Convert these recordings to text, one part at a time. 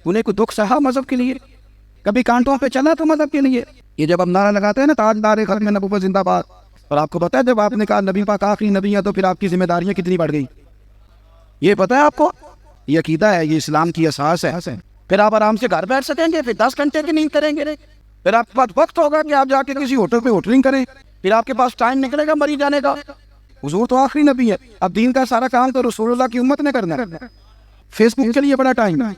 انہیں کوئی دکھ سہا مذہب کے لیے؟ کبھی کانٹوں پہ چلا تو مذہب کے لیے؟ یہ جب ہم نعرہ لگاتے ہیں نا تاجدار ختم نبوت زندہ باد، اور آپ کو پتا ہے جب آپ نے کہا نبی پاک آخری نبی ہے تو پھر آپ کی ذمہ داریاں کتنی بڑھ گئی؟ یہ پتا ہے آپ کو؟ یہ عقیدہ ہے، یہ اسلام کی اساس ہے۔ پھر آپ آرام سے گھر بیٹھ سکیں گے، پھر 10 گھنٹے کی نیند کریں گے، پھر آپ کے پاس وقت ہوگا کہ آپ جا کے کسی ہوٹل پہ ہوٹلنگ کریں، پھر آپ کے پاس ٹائم نکلے گا مری جانے کا۔ حضور تو آخری نبی ہے، اب دین کا سارا کام تو رسول اللہ کی امت نے کرنا ہے۔ فیس بک کے لیے بڑا ٹائم ہے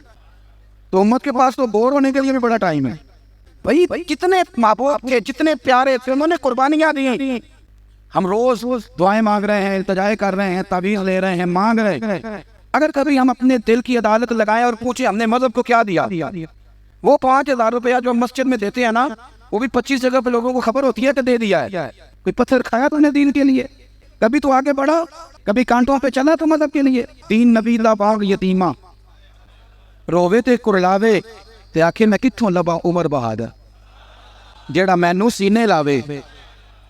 تو امت کے پاس تو بور ہونے کے لیے بھی بڑا ٹائم ہے۔ بھائی کتنے محبوب تھے، جتنے پیارے تھے، انہوں نے قربانیاں دی۔ ہم روز دعائیں مانگ رہے ہیں، التجائے کر رہے ہیں، تعویذ لے رہے ہیں، مانگ رہے ہیں۔ اگر کبھی ہم اپنے دل کی عدالت لگائیں اور پوچھیں ہم نے مذہب کو کیا دیا، وہ 5000 روپیہ جو ہم مسجد میں دیتے ہیں نا، وہ بھی 25 جگہ پہ لوگوں کو خبر ہوتی ہے کہ دے دیا ہے۔ کوئی پتھر کھایا تو نے دین کے لیے؟ کبھی تو آگے بڑھا، کبھی کانٹوں پہ چلا تو مذہب کے لیے؟ تین نبی دا باغ یتیمہ رووے تے کرلاوے تے آکھے میں کتھوں لبا عمر بہادر، جیڑا مینوں سینے لاوے۔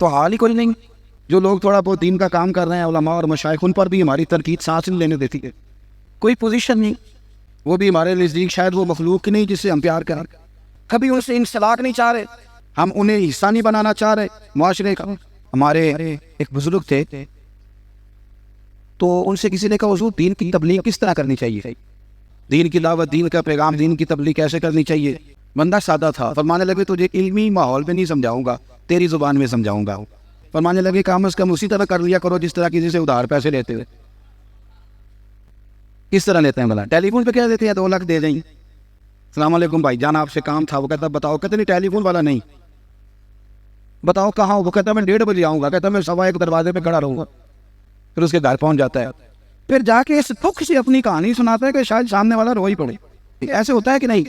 تو حال ہی کوئی نہیں۔ جو لوگ تھوڑا بہت دین کا کام کر رہے ہیں، علماء اور مشائخ، ان پر بھی ہماری تنقید سانس نہیں لینے دیتی ہے، کوئی پوزیشن نہیں۔ وہ بھی ہمارے نزدیک شاید وہ مخلوق نہیں جس سے ہم پیار کریں، کبھی ان سے انسلاک نہیں چاہ رہے، ہم انہیں حصہ نہیں بنانا چاہ رہے معاشرے کا۔ ہمارے ایک بزرگ تھے تو ان سے کسی نے کہا حضور دین کی تبلیغ کس طرح کرنی چاہیے، دین کی دعوت، دین کا پیغام، دین کی تبلیغ کیسے کرنی چاہیے؟ بندہ سادہ تھا، فرمانے لگے تجھے علمی ماحول میں نہیں سمجھاؤں گا، تیری زبان میں سمجھاؤں گا۔ فرمانے لگے کم از کم اسی طرح کر لیا کرو جس طرح کسی سے ادھار پیسے لیتے ہوئے۔ کس طرح لیتے ہیں بلا؟ ٹیلی فون پہ کیا دیتے ہیں 2 لاکھ دے دیں، السلام علیکم بھائی جان آپ سے کام تھا، وہ کہتا بتاؤ، کہتے نہیں ٹیلی فون والا نہیں، بتاؤ کہاں؟ وہ کہتا میں 1:30 بجے آؤں گا، کہتا میں 1:15 دروازے پہ کھڑا رہوں گا، پھر اس کے گھر پہنچ جاتا ہے، پھر جا کے اس دکھ سے اپنی کہانی سناتا ہے کہ شاید سامنے والا رو ہی پڑے۔ ایسے ہوتا ہے کہ نہیں؟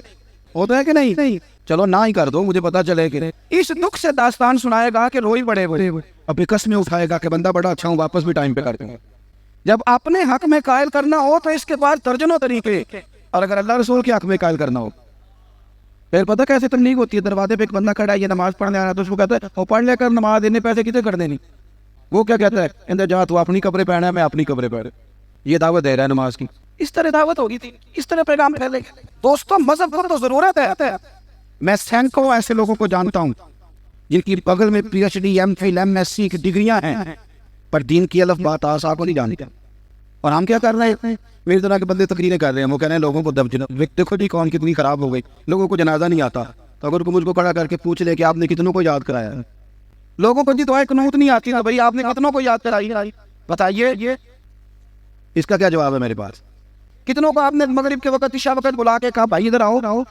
ہوتا ہے کہ نہیں؟ چلو نہ ہی کر دو، مجھے پتا چلے کہ اس دکھ سے داستان سنائے گا کہ رو ہی پڑے، اب قسمیں اٹھائے گا کہ بندہ بڑا اچھا ہوں، واپس بھی ٹائم پہ کرتے ہیں۔ جب اپنے حق میں قائل کرنا ہو تو اس کے بعد درجنوں طریقے، اور اگر اللہ رسول کے حق میں قائل کرنا ہو پھر پتہ کیسے تبلیغ ہوتی ہے؟ دروازے پہ ایک بندہ کھڑا ہے، یہ نماز پڑھنے آ رہا ہے، تو اس کو کہتا ہے وہ پڑھ لے کر نماز دینے پیسے کتنے کر دینی؟ وہ کیا کہتا ہے اندر جا تو اپنی کپڑے پہنا ہے، میں اپنی کپڑے پہن، یہ دعوت دے رہا ہے نماز کی۔ اس طرح دعوت ہوگی تھی، اس طرح پیغام پھیلے گا۔ دوستوں مذہب کو تو ضرورت ہے۔ میں سینکڑوں ایسے لوگوں کو جانتا ہوں جن کی بغل میں P H D, M Phil, M S C کی ڈگریاں ہیں، پر دین کی الف بات آسا کو نہیں جانتے۔ اور ہم کیا کر رہے ہیں؟ میری طرح کے بندے تقریریں کر رہے ہیں، وہ کہہ رہے ہیں لوگوں کو دیکھو جی کون کتنی خراب ہو گئی، لوگوں کو جنازہ نہیں آتا، تو اگر مجھ کو کھڑا کر کے پوچھ لے کہ آپ نے کتنوں کو یاد کرایا ہے، لوگوں کو جی دعائیں قنوت نہیں آتی، تو بھائی آپ نے کتنوں کو یاد کرائی، بتائیے یہ اس کا کیا جواب ہے میرے پاس؟ کتنوں کو آپ نے مغرب کے وقت عشاء وقت بلا کے کہا بھائی ادھر آؤ،